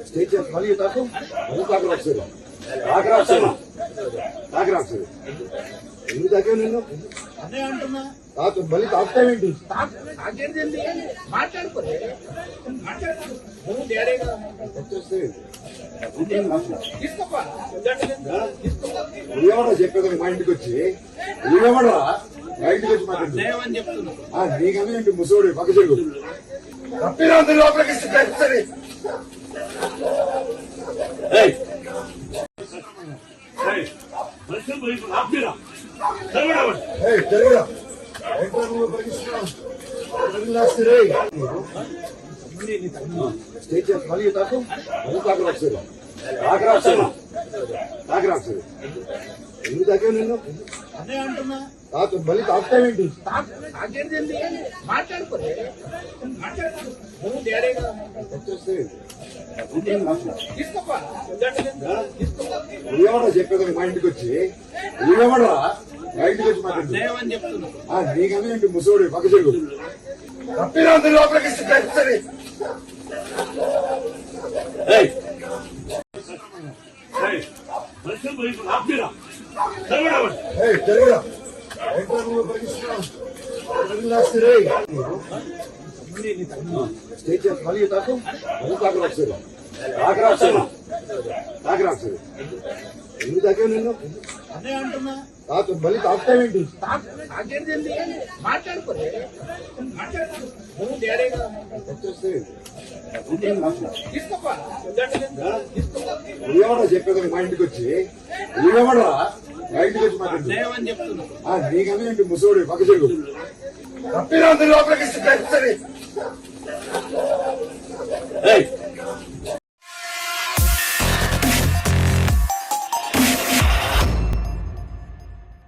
stage మళ్ళీ తాకు తాకరాక్షరు తాకరాక్షరు తాకరాక్షరు ఎందుకు తాకే నిన్ను అదే అంటున్నా తాకు మళ్ళీ తాకుతావేంటి మాట్లాడుకోలే చెప్పేది మా ఇంటికి వచ్చి నువ్వేమడా మా ఇంటికి వచ్చి మాట్లాడు నీకన్నా ఇంటి ముసోడు పక్క చెరుగు తప్పిన లోపలికి సరే స్టేజ్ మళ్ళీ తాకు తాకరాక్షరు తాకరాక్షరు తాకరాక్షరు ఎందుకు తాకే నిన్ను అదే అంటున్నా తాకు మళ్ళీ తాకుతావేంటి మాట్లాడుకోలే నువ్వేమడా చెప్పేది మా ఇంటికి వచ్చి నువ్వేమడా మా ఇంటికి వచ్చి మాట్లాడు నీకన్నా ఇంటి ముసోడు పక్క చెరుగు తప్పిన లోపలికి సరే స్టేజ్ మళ్ళీ తాకు తాకరాక్షరు తాకరాక్షరు తాకరాక్షరు ఎందుకు తాకే నిన్ను అదే అంటున్నా తాకు మళ్ళీ తాకుతావేంటి మాట్లాడుకోలే నువ్వేమడా చెప్పేది మా ఇంటికి వచ్చి నువ్వేమడా మా ఇంటికి వచ్చి మాట్లాడు నీకన్నా ఇంటి ముసోడు పక్క చెరుగు తప్పిన లోపలికి సరే